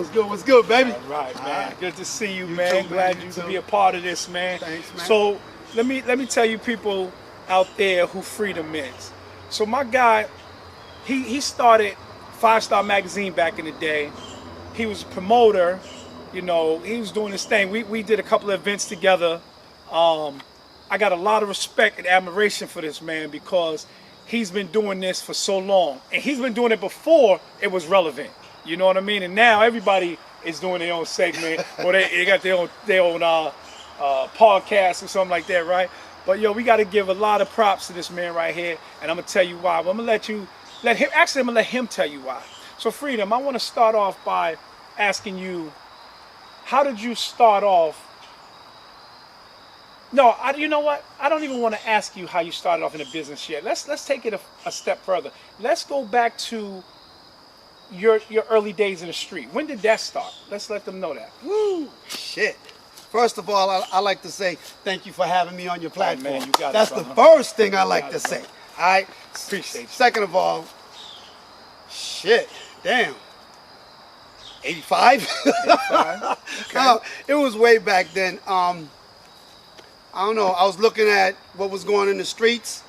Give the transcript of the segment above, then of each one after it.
What's good, baby? All right, man. Good to see you, You man. too, Glad man. you You could too. be a part of this, man. Thanks, man. So let me tell you people out there who Freedom is. So my guy, he started 5 Star Magazine back in the day. He was a promoter, you know, he was doing his thing. We did a couple of events together. I got a lot of respect and admiration for this man because he's been doing this for so long. And he's been doing it before it was relevant. You know what I mean? And now everybody is doing their own segment or they got their own podcast or something like that, right? But yo, we got to give a lot of props to this man right here, and I'm gonna tell you why. I'm gonna let him tell you why. So Freedom, I want to start off by asking you, how did you start off? No, you know what? I don't even want to ask you how you started off in the business yet. Let's take it a step further. Let's go back to your early days in the street. When did that start? Let's let them know that. Woo, shit. First of all, I like to say thank you for having me on your platform. Man, you got it, That's the brother. first thing I like to say. All right. Appreciate you. Second of all, shit, damn. 85? 85. Okay. It was way back then. I don't know. I was looking at what was going on in the streets.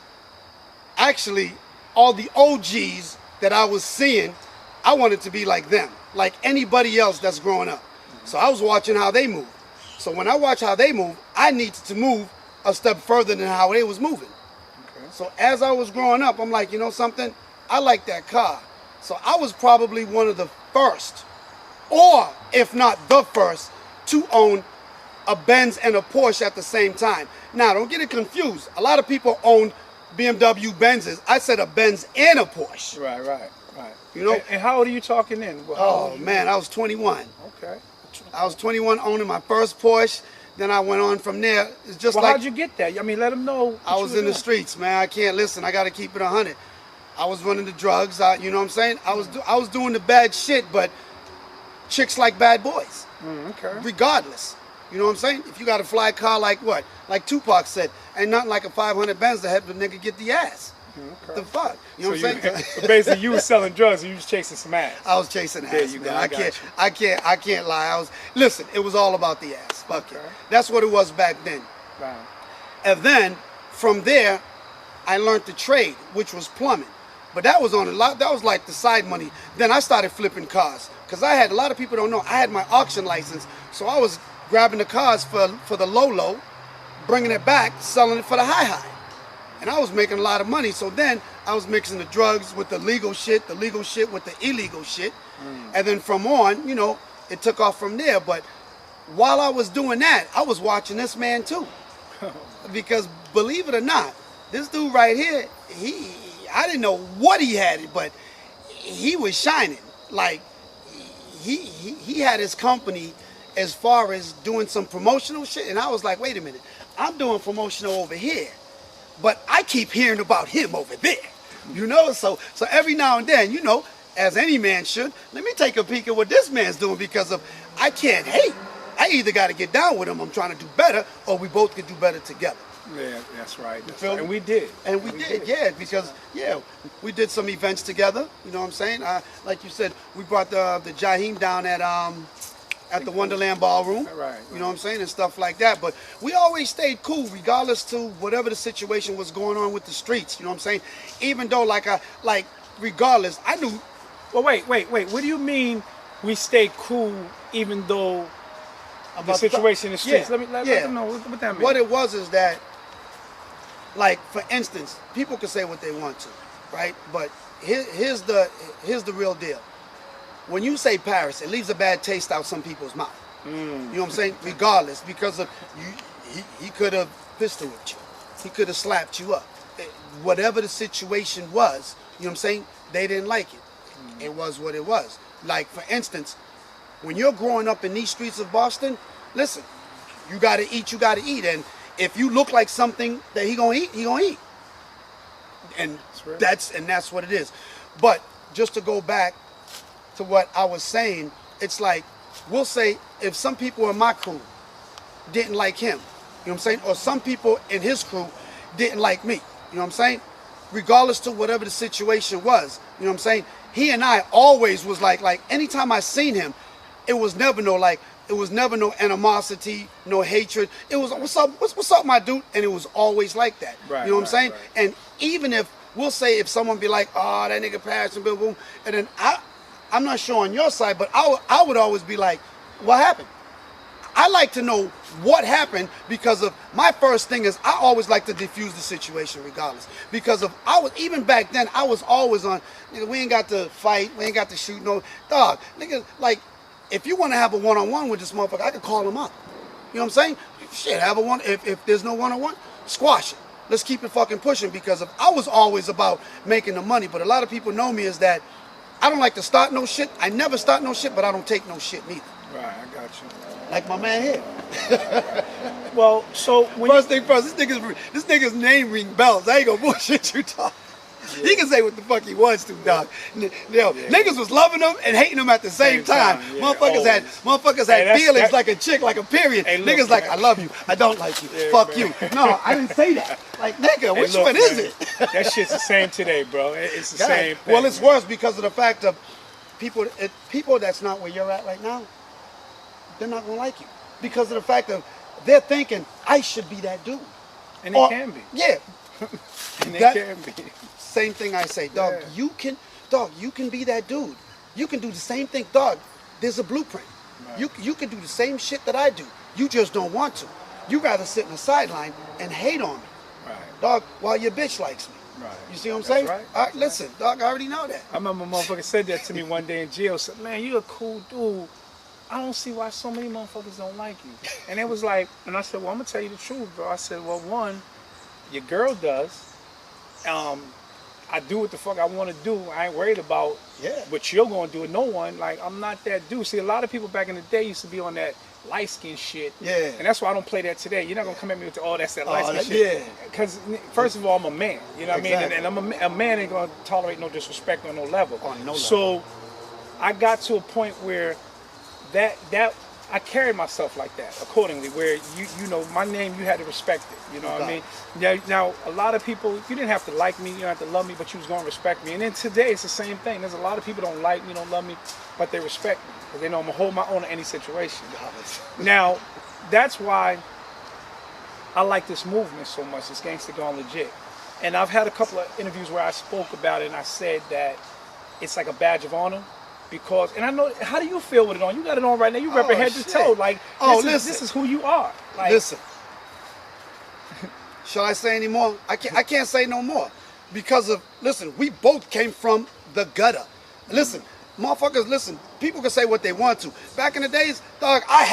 Actually, all the OGs that I was seeing, I wanted to be like them, like anybody else that's growing up. So I was watching how they move. So when I watch how they move, I needed to move a step further than how they was moving. Okay. So as I was growing up, I'm like, you know something? I like that car. So I was probably one of the first, or if not the first, to own a Benz and a Porsche at the same time. Now, don't get it confused. A lot of people owned BMW Benzes. I said a Benz and a Porsche. Right. You know? And how old are you talking then? Well, how old Oh are you? man, I was 21. Okay. I was 21 owning my first Porsche. Then I went on from there. It's just Well, like how'd you get that? I mean, let them know. I was in the streets, man. I can't listen. I got to keep it 100. I was running the drugs. You know what I'm saying? I was doing the bad shit, but chicks like bad boys. Okay. Regardless. You know what I'm saying? If you got a fly car like what? Like Tupac said, ain't nothing like a 500 Benz to help the nigga get the ass. Okay. The fuck? You know what I'm saying? So basically, you was selling drugs and you was chasing some ass. I was chasing There ass, you man. go, I can't lie. Listen, it was all about the ass. Fuck it. Okay. That's what it was back then. Wow. And then from there, I learned the trade, which was plumbing. But that was on a lot. That was like the side money. Then I started flipping cars because I had a lot of people don't know. I had my auction license, so I was grabbing the cars for the low, bringing it back, selling it for the high. And I was making a lot of money. So then I was mixing the drugs with the legal shit with the illegal shit. And then from on, you know, it took off from there. But while I was doing that, I was watching this man too. Because believe it or not, this dude right here, I didn't know what he had, but he was shining. Like he had his company as far as doing some promotional shit. And I was like, wait a minute, I'm doing promotional over here, but I keep hearing about him over there. You know, so every now and then, you know, as any man should, let me take a peek at what this man's doing because I can't hate. I either got to get down with him, I'm trying to do better, or we both could do better together. Yeah, that's right. That's feel right. me? And we did. And we did, yeah, because, yeah, we did some events together, you know what I'm saying? Like you said, we brought the Jaheim down at the Wonderland Ballroom, Right. you know what I'm saying, and stuff like that. But we always stayed cool, regardless to whatever the situation was going on with the streets, you know what I'm saying? Even though, regardless, I knew. Well, wait. What do you mean we stayed cool even though the situation in the streets? Yeah, Let yeah. them know what that means. What it was is that, like, for instance, people can say what they want to, right? But here's the real deal. When you say Paris, it leaves a bad taste out some people's mouth. You know what I'm saying? Regardless, because of he could have pistol whipped you. He could have slapped you up. Whatever the situation was, you know what I'm saying? They didn't like it. It was what it was. Like, for instance, when you're growing up in these streets of Boston, listen, you gotta eat, and if you look like something that he gonna eat. And that's what it is. But just to go back to what I was saying, it's like, we'll say if some people in my crew didn't like him, you know what I'm saying? Or some people in his crew didn't like me, you know what I'm saying? Regardless to whatever the situation was, you know what I'm saying? He and I always was like anytime I seen him, it was never no like, it was never no animosity, no hatred. It was what's up, my dude, and it was always like that. Right, you know what I'm saying? right. And even if we'll say if someone be like, oh, that nigga passed and boom boom, and then I'm not sure on your side, but I would always be like, what happened? I like to know what happened because of my first thing is I always like to diffuse the situation regardless. Because of even back then I was always on, nigga, we ain't got to fight, we ain't got to shoot no dog. Nigga, like if you want to have a one-on-one with this motherfucker, I could call him up. You know what I'm saying? Shit, have a one if there's no one-on-one, squash it. Let's keep it fucking pushing because I was always about making the money, but a lot of people know me as that I don't like to start no shit. I never start no shit, but I don't take no shit neither. Right, I got you. Like my man here. Well, so when First thing first, this nigga's name ring bells. I ain't gonna bullshit you, dog. Yeah. He can say what the fuck he wants to, dog. Niggas was loving him and hating him at the same time. Yeah, motherfuckers had feelings like a chick, like a period. Hey, look, niggas like, man. I love you, I don't like you, Yeah, fuck man. you. No, I didn't say that. Like, nigga, which one is it? That shit's the same today, bro. It's the God. same thing. Well, it's worse because of the fact of people that's not where you're at right now, they're not gonna like you. Because of the fact of they're thinking, I should be that dude. And it can be. Yeah. And it can be. Same thing I say, dog, Yeah. you can be that dude. You can do the same thing, dog. There's a blueprint. Right. You can do the same shit that I do. You just don't want to. You rather sit in the sideline and hate on me. Right. Dog, while your bitch likes me. Right. You see what I'm That's saying? right. All right, listen, dog, I already know that. I remember a motherfucker said that to me one day in jail. Said, man, you a cool dude. I don't see why so many motherfuckers don't like you. And it was like, and I said, well, I'm gonna tell you the truth, bro. I said, well, one, your girl does. I do what the fuck I want to do. I ain't worried about what you're gonna do with no one. Like, I'm not that dude. See, a lot of people back in the day used to be on that light skin shit. Yeah. And that's why I don't play that today. You're not gonna come at me with that's that light skin shit. Yeah. Because first of all, I'm a man. You know what I mean? Exactly. And a man ain't gonna tolerate no disrespect on no level. On no level. So I got to a point where that I carried myself like that accordingly, where you know my name, you had to respect it. You know what I mean? Now a lot of people, you didn't have to like me, you didn't have to love me, but you was gonna respect me. And then today it's the same thing. There's a lot of people don't like me, don't love me, but they respect me because they know I'm gonna hold my own in any situation. Now that's why I like this movement so much. It's Gangsta Gone Legit, and I've had a couple of interviews where I spoke about it, and I said that it's like a badge of honor. Because, and I know, how do you feel with it on? You got it on right now. You rep it head to toe. Like, this is who you are. Like, listen. Shall I say any more? I can't say no more. Because of, listen, we both came from the gutter. Listen, motherfuckers, listen, people can say what they want to. Back in the days, dog, I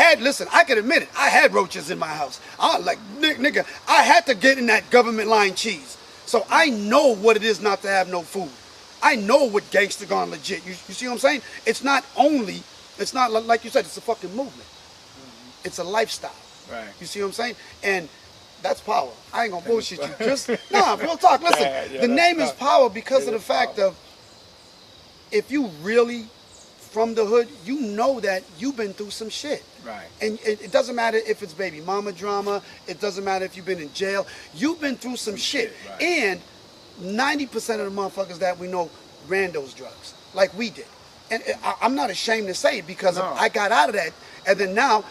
can admit it, I had roaches in my house. Nigga, I had to get in that government line cheese. So I know what it is not to have no food. I know what Gangsta Gone Legit. You see what I'm saying? It's not like you said, it's a fucking movement. It's a lifestyle. Right. You see what I'm saying? And that's power. I ain't gonna bullshit you. Real talk. Listen, the name is power because of the fact of if you really from the hood, you know that you've been through some shit. Right. And it doesn't matter if it's baby mama drama. It doesn't matter if you've been in jail. You've been through some shit. Right. And 90% of the motherfuckers that we know ran those drugs like we did. And I'm not ashamed to say it because I got out of that. And then now,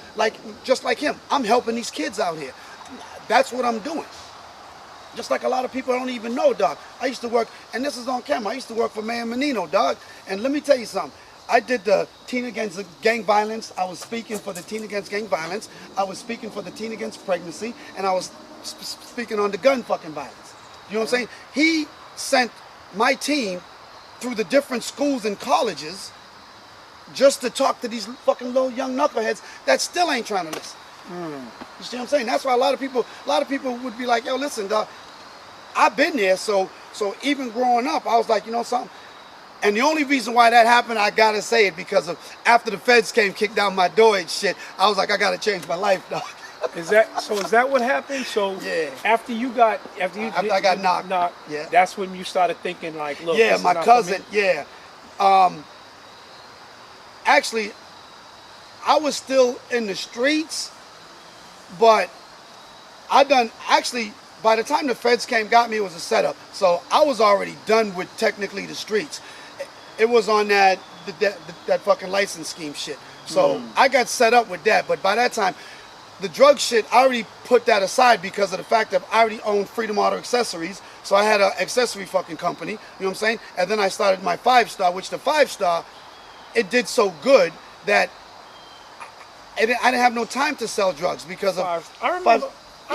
just like him, I'm helping these kids out here. That's what I'm doing. Just like a lot of people don't even know, dog. I used to work, and this is on camera, I used to work for Mayor Menino, dog. And let me tell you something. I did the Teen Against Gang Violence. I was speaking for the Teen Against Gang Violence. I was speaking for the Teen Against Pregnancy. And I was speaking on the gun fucking violence. You know what I'm saying? He sent my team through the different schools and colleges just to talk to these fucking little young knuckleheads that still ain't trying to listen. You see what I'm saying? That's why a lot of people would be like, yo, listen, dog, I've been there, so even growing up, I was like, you know something? And the only reason why that happened, I gotta say it, because of after the feds came, kicked down my door and shit, I was like, I gotta change my life, dog. Is that what happened? So yeah. After I got knocked, yeah, that's when you started thinking like, look, yeah, my cousin, yeah. Actually, I was still in the streets, but by the time the feds came, got me, it was a setup. So I was already done with technically the streets. It was on that fucking license scheme shit. So I got set up with that. But by that time, the drug shit, I already put that aside because of the fact that I already owned Freedom Auto Accessories. So I had an accessory fucking company, you know what I'm saying? And then I started my 5-star, which the 5-star, it did so good that I didn't have no time to sell drugs because of... I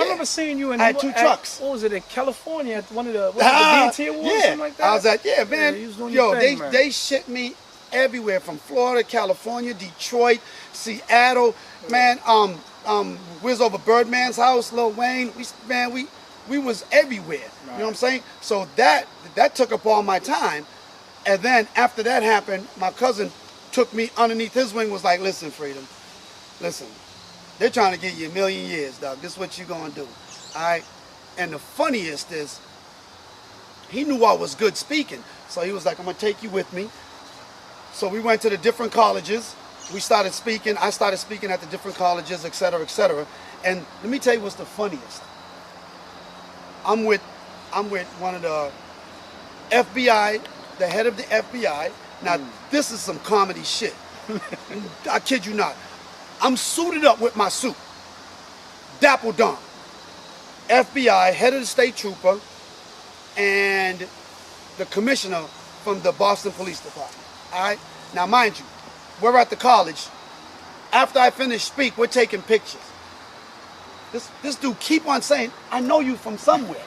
remember seeing you in... I had 2 trucks. What was it, in California, at one of the BET Awards, something like that? I was like, man. You was doing Yo, your thing, man. they shipped me everywhere from Florida, California, Detroit, Seattle, man. We was over Birdman's house, Lil Wayne. We was everywhere. Right. You know what I'm saying? So that took up all my time. And then after that happened, my cousin took me underneath his wing, was like, listen, Freedom, listen, they're trying to give you 1,000,000 years, dog. This is what you gonna do. All right? And the funniest is, he knew I was good speaking. So he was like, I'm gonna take you with me. So we went to the different colleges. We started speaking. I started speaking at the different colleges, et cetera, et cetera. And let me tell you what's the funniest. I'm with one of the FBI, the head of the FBI. Now, this is some comedy shit. I kid you not. I'm suited up with my suit. Dapple Don. FBI, head of the state trooper, and the commissioner from the Boston Police Department. All right? Now, mind you, we're at the college. After I finish speak, we're taking pictures. This dude keep on saying, I know you from somewhere.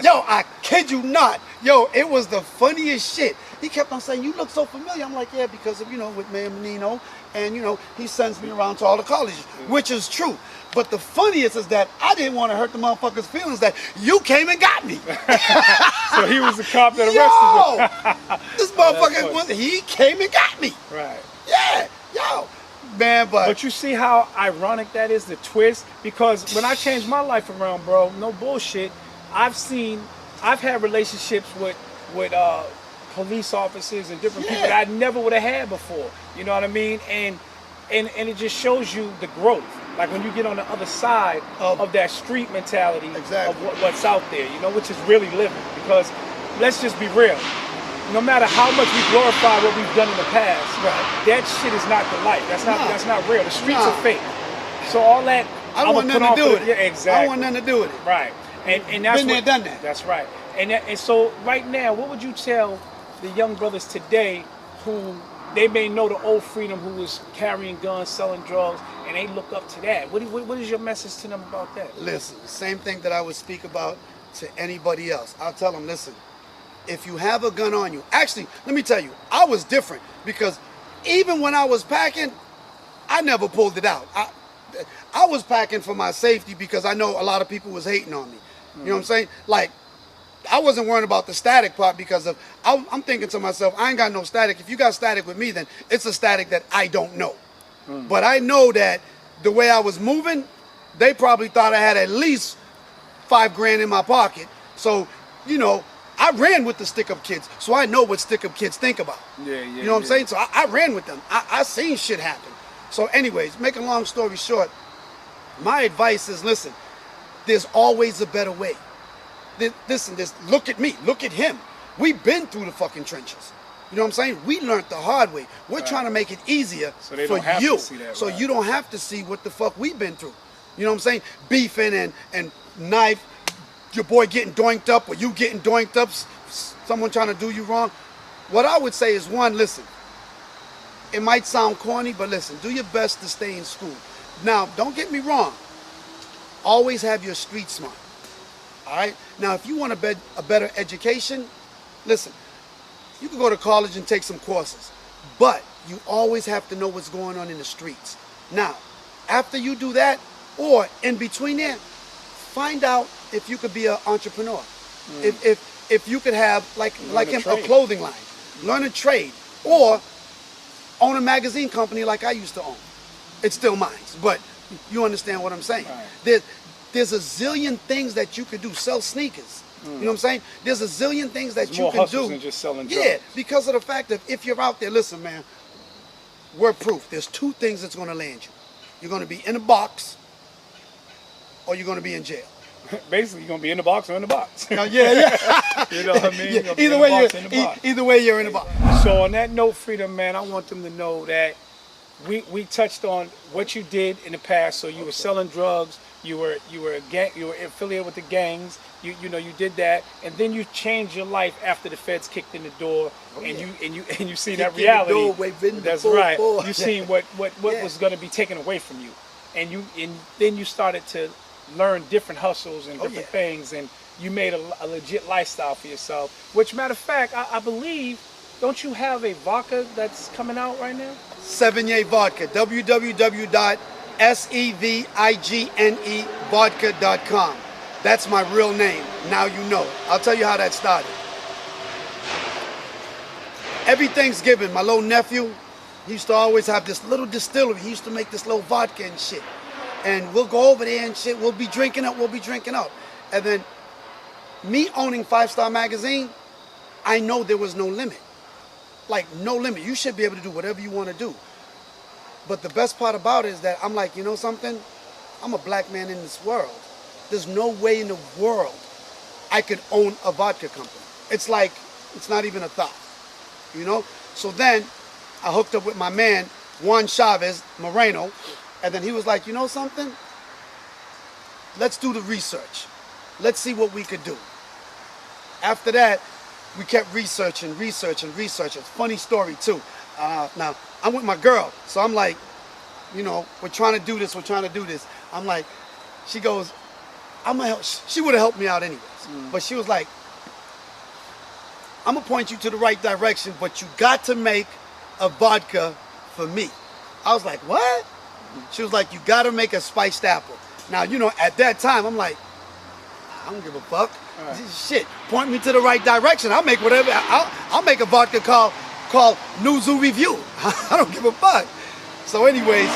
Yo, I kid you not. Yo, it was the funniest shit. He kept on saying, you look so familiar. I'm like, yeah, because of, with Mayor Menino. And, he sends me around to all the colleges, which is true. But the funniest is that I didn't want to hurt the motherfucker's feelings that you came and got me. So he was the cop that arrested you. This motherfucker, he came and got me. Right. Yeah, yo. Man, but you see how ironic that is, the twist? Because when I changed my life around, bro, no bullshit, I've had relationships with police officers and different people that I never would have had before. You know what I mean? And it just shows you the growth. Like when you get on the other side of that street mentality of what's out there, which is really living. Because let's just be real. No matter how much we glorify what we've done in the past, that shit is not the life. That's not real. The streets are fake. So all that I don't want nothing to do with it. Yeah, exactly. I don't want nothing to do with it. Right. And that's been there, done that. That's right. And so right now, what would you tell the young brothers today who they may know the old Freedom who was carrying guns, selling drugs, and they look up to that? What is your message to them about that? Listen, same thing that I would speak about to anybody else. I'll tell them, listen, if you have a gun on you, actually, let me tell you, I was different because even when I was packing, I never pulled it out. I was packing for my safety because I know a lot of people was hating on me. You know what I'm saying? Like, I wasn't worrying about the static part because I'm thinking to myself, I ain't got no static. If you got static with me, then it's a static that I don't know. But I know that the way I was moving, they probably thought I had at least $5 grand in my pocket. So, I ran with the stick-up kids, so I know what stick-up kids think about. You know what I'm saying? So I ran with them. I seen shit happen. So anyways, make a long story short, my advice is, listen, there's always a better way. Listen, look at me, look at him. We've been through the fucking trenches. You know what I'm saying? We learned the hard way. We're trying to make it easier for you. So you don't have to see what the fuck we've been through. You know what I'm saying? Beefing and knife, your boy getting doinked up or you getting doinked up, someone trying to do you wrong. What I would say is, one, listen, it might sound corny, but listen, do your best to stay in school. Now, don't get me wrong. Always have your street smart. All right? Now, if you want a better education, listen, you can go to college and take some courses, but you always have to know what's going on in the streets. Now, after you do that, or in between there, find out if you could be an entrepreneur. If you could have, like a clothing line, learn a trade, or own a magazine company like I used to own. It's still mine, but you understand what I'm saying. Right. There's a zillion things that you could do. Sell sneakers. You know what I'm saying? There's a zillion things that you can do. Than just selling drugs. Yeah, because of the fact that if you're out there, listen, man, we're proof. There's 2 things that's going to land you. You're going to be in a box, or you're going to be in jail. Basically, you're going to be in the box or in the box. Yeah. You know what I mean? Yeah. Either way, you're in the box. So on that note, Freedom, man, I want them to know that we touched on what you did in the past. So you were selling drugs. You were affiliated with the gangs. You know you did that, and then you changed your life after the feds kicked in the door, and you see that reality. That's right. You seen what was going to be taken away from you, and then you started to learn different hustles and different things, and you made a legit lifestyle for yourself. Which, matter of fact, I believe, don't you have a vodka that's coming out right now? Sevigne Vodka. www.sevigne vodka.com. That's my real name. Now you know. I'll tell you how that started. Every Thanksgiving, my little nephew, he used to always have this little distillery. He used to make this little vodka and shit. And we'll go over there and shit. We'll be drinking up. And then me owning 5-Star Magazine, I know there was no limit. Like, no limit. You should be able to do whatever you want to do. But the best part about it is that I'm like, you know something? I'm a black man in this world. There's no way in the world I could own a vodka company. It's like, it's not even a thought, you know? So then I hooked up with my man, Juan Chavez Moreno, and then he was like, you know something? Let's do the research. Let's see what we could do. After that, we kept researching. Funny story too. Now, I'm with my girl, so I'm like, you know, we're trying to do this. I'm like, she goes, I'm gonna help. She would have helped me out anyways, but she was like, I'm gonna point you to the right direction, but you got to make a vodka for me. I was like, what? She was like, you got to make a spiced apple. Now, you know, at that time, I'm like, I don't give a fuck. Right. Shit, point me to the right direction. I'll make whatever. I'll make a vodka called Nuzu Review. I don't give a fuck. So anyways,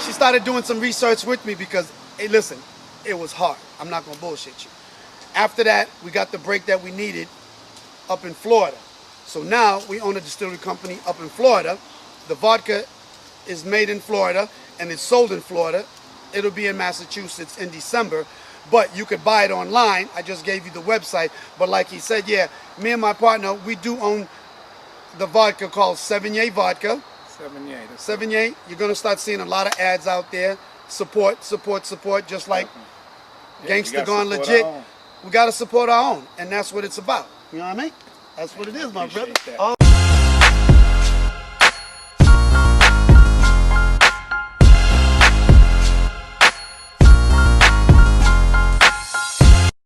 she started doing some research with me because, hey, listen, it was hard. I'm not going to bullshit you. After that, we got the break that we needed up in Florida. So now we own a distillery company up in Florida. The vodka is made in Florida and it's sold in Florida. It'll be in Massachusetts in December. But you could buy it online. I just gave you the website. But like he said, yeah, me and my partner, we do own the vodka called Sevigne Vodka. Sevigne. You're going to start seeing a lot of ads out there. Support, just like Gangsta Gone Legit. We got to support our own. And that's what it's about. You know what I mean? That's what it is, my brother.